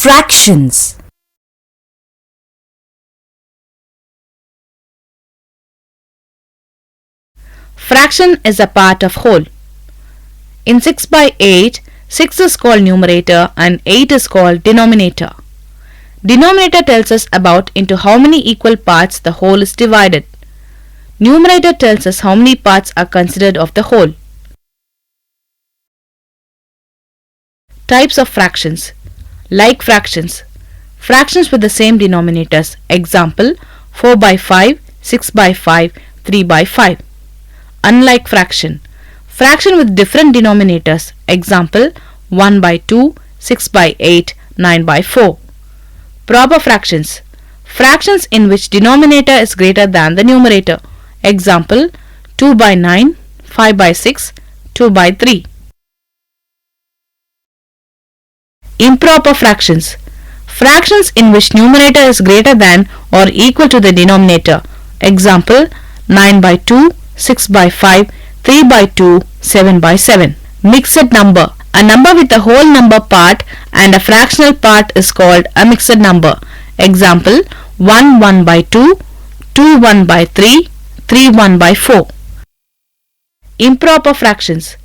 Fractions. Fraction is a part of whole. In 6 by 8, 6 is called numerator and 8 is called denominator. Denominator tells us about into how many equal parts the whole is divided. Numerator tells us how many parts are considered of the whole. Types of fractions. Like fractions. Fractions with the same denominators. Example, 4 by 5, 6 by 5, 3 by 5. Unlike fraction. Fraction with different denominators. Example, 1 by 2, 6 by 8, 9 by 4. Proper fractions. Fractions in which denominator is greater than the numerator. Example, 2 by 9, 5 by 6, 2 by 3. Improper fractions. Fractions in which numerator is greater than or equal to the denominator. Example, 9 by 2, 6 by 5, 3 by 2, 7 by 7. Mixed number. A number with a whole number part and a fractional part is called a mixed number. Example, 1 1 by 2, 2 1 by 3, 3 1 by 4. Improper fractions.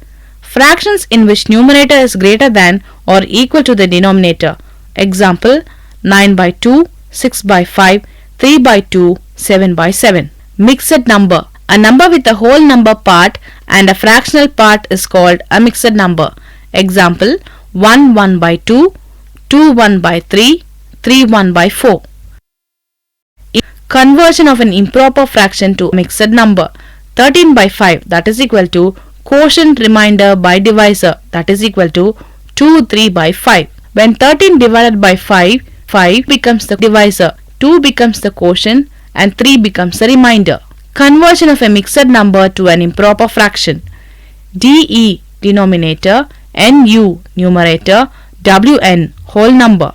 Fractions in which numerator is greater than or equal to the denominator. Example, 9 by 2, 6 by 5, 3 by 2, 7 by 7. Mixed number. A number with a whole number part and a fractional part is called a mixed number. Example, 1 1 by 2, 2 1 by 3, 3 1 by 4. Conversion of an improper fraction to a mixed number. 13 by 5, that is equal to quotient remainder by divisor, that is equal to 2 3 by 5. When 13 divided by 5, 5 becomes the divisor, 2 becomes the quotient and 3 becomes the remainder. Conversion of a mixed number to an improper fraction. DE denominator, NU numerator, WN whole number.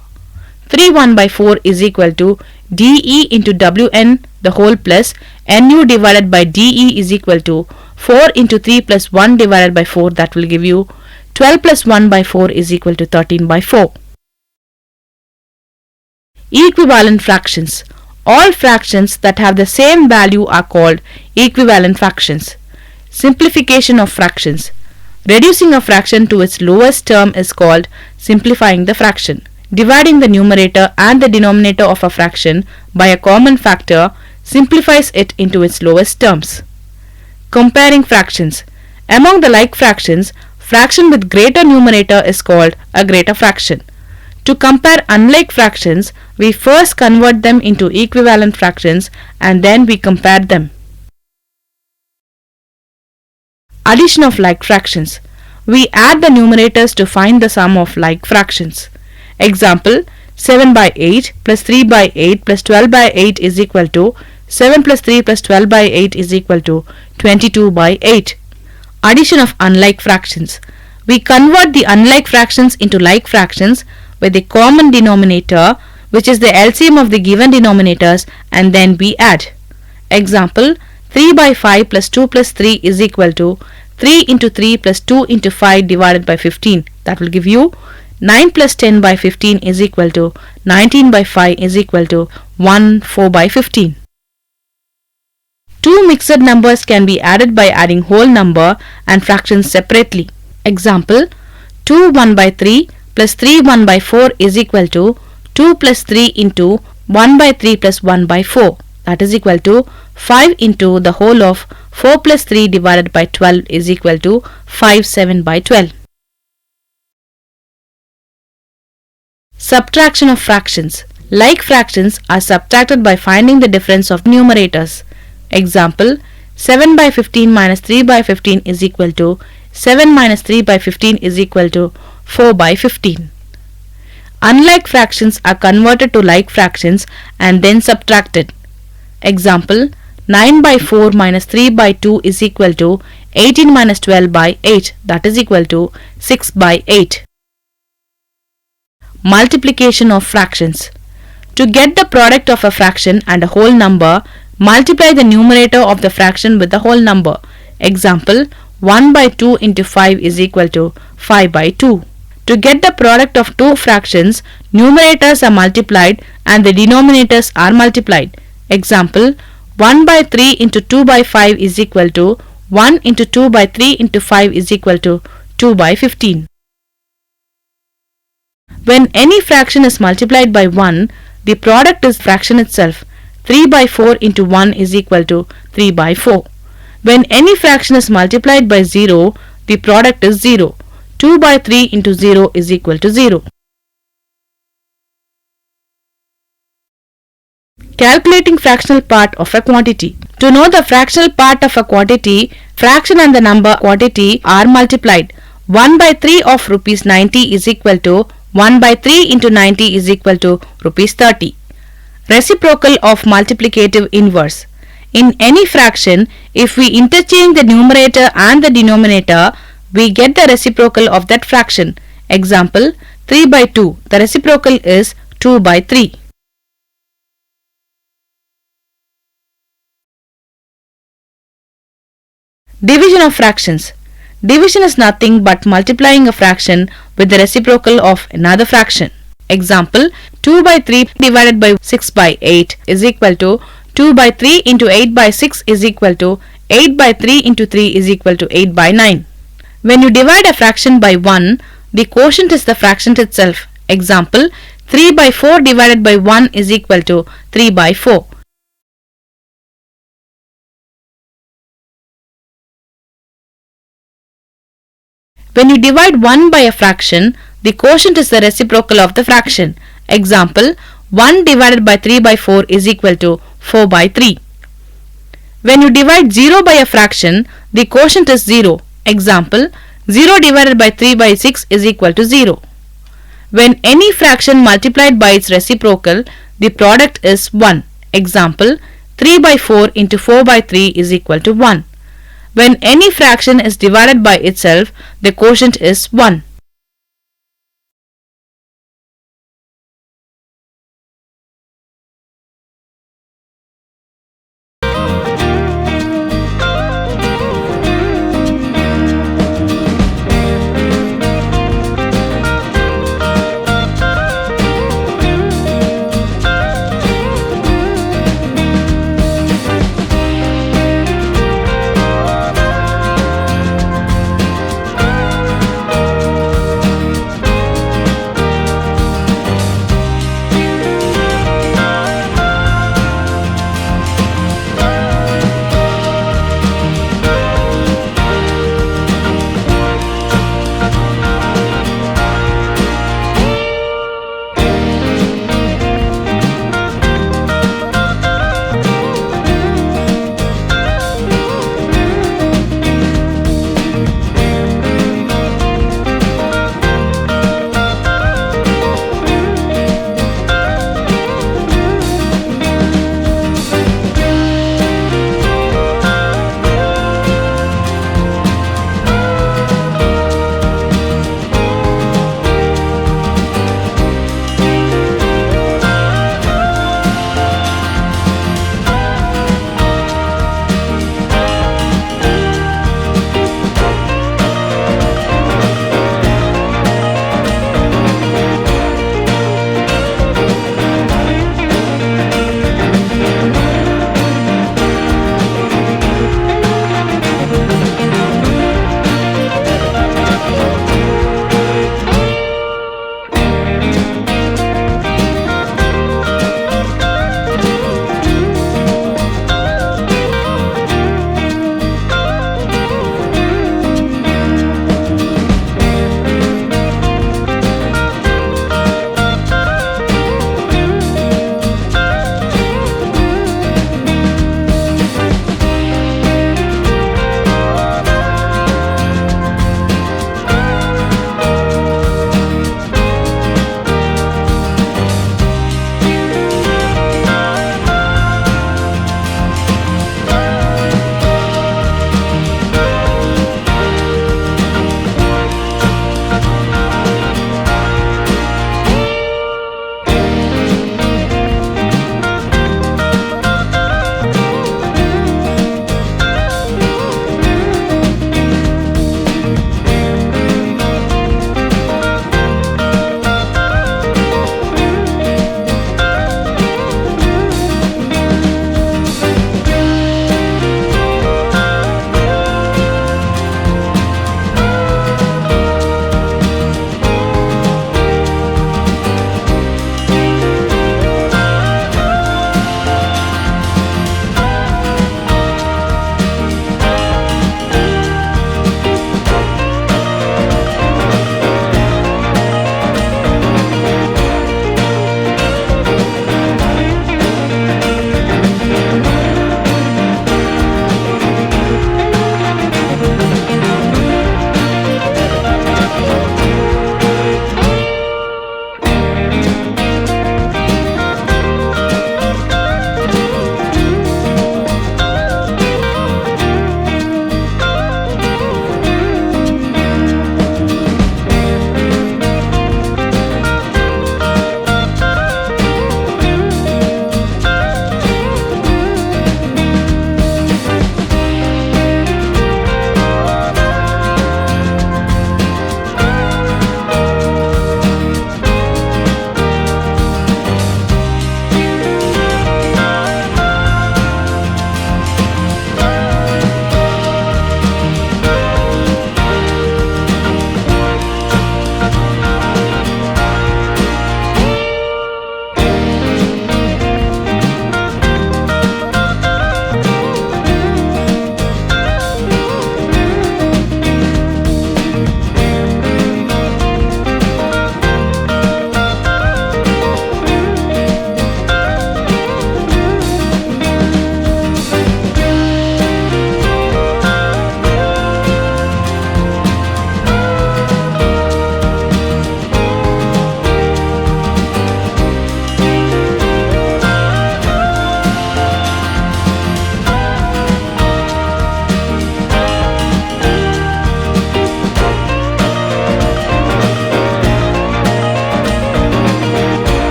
3 1 by 4 is equal to DE into WN the whole plus NU divided by DE is equal to 4 into 3 plus 1 divided by 4, that will give you 12 plus 1 by 4 is equal to 13 by 4. Equivalent fractions. All fractions that have the same value are called equivalent fractions. Simplification of fractions. Reducing a fraction to its lowest term is called simplifying the fraction. Dividing the numerator and the denominator of a fraction by a common factor simplifies it into its lowest terms. Comparing fractions. Among the like fractions, fraction with greater numerator is called a greater fraction. To compare unlike fractions, we first convert them into equivalent fractions and then we compare them. Addition of like fractions. We add the numerators to find the sum of like fractions. Example, 7 by 8 plus 3 by 8 plus 12 by 8 is equal to 7 plus 3 plus 12 by 8 is equal to 22 by 8. Addition of unlike fractions. We convert the unlike fractions into like fractions with a common denominator, which is the LCM of the given denominators, and then we add. Example, 3 by 5 plus 2 plus 3 is equal to 3 into 3 plus 2 into 5 divided by 15. That will give you 9 plus 10 by 15 is equal to 19 by 5 is equal to 1 4 by 15. Two mixed numbers can be added by adding whole number and fractions separately. Example, 2 1 by 3 plus 3 1 by 4 is equal to 2 plus 3 into 1 by 3 plus 1 by 4. That is equal to 5 into the whole of 4 plus 3 divided by 12 is equal to 5 7 by 12. Subtraction of fractions. Like fractions are subtracted by finding the difference of numerators. Example, 7 by 15 minus 3 by 15 is equal to 7 minus 3 by 15 is equal to 4 by 15. Unlike fractions are converted to like fractions and then subtracted. Example, 9 by 4 minus 3 by 2 is equal to 18 minus 12 by 8, that is equal to 6 by 8. Multiplication of fractions. To get the product of a fraction and a whole number, multiply the numerator of the fraction with the whole number. Example, 1 by 2 into 5 is equal to 5 by 2. To get the product of two fractions, numerators are multiplied and the denominators are multiplied. Example, 1 by 3 into 2 by 5 is equal to 1 into 2 by 3 into 5 is equal to 2 by 15. When any fraction is multiplied by 1, the product is fraction itself. 3 by 4 into 1 is equal to 3 by 4. When any fraction is multiplied by 0, the product is 0. 2 by 3 into 0 is equal to 0. Calculating fractional part of a quantity. To know the fractional part of a quantity, fraction and the number quantity are multiplied. 1 by 3 of rupees 90 is equal to 1 by 3 into 90 is equal to rupees 30. Reciprocal of multiplicative inverse. In any fraction, if we interchange the numerator and the denominator, we get the reciprocal of that fraction. Example, 3 by 2. The reciprocal is 2 by 3. Division of fractions. Division is nothing but multiplying a fraction with the reciprocal of another fraction. Example, 2 by 3 divided by 6 by 8 is equal to 2 by 3 into 8 by 6 is equal to 8 by 3 into 3 is equal to 8 by 9. When you divide a fraction by 1, the quotient is the fraction itself. Example, 3 by 4 divided by 1 is equal to 3 by 4. When you divide 1 by a fraction, the quotient is the reciprocal of the fraction. Example, 1 divided by 3 by 4 is equal to 4 by 3. When you divide 0 by a fraction, the quotient is 0. Example, 0 divided by 3 by 6 is equal to 0. When any fraction multiplied by its reciprocal, the product is 1. Example, 3 by 4 into 4 by 3 is equal to 1. When any fraction is divided by itself, the quotient is 1.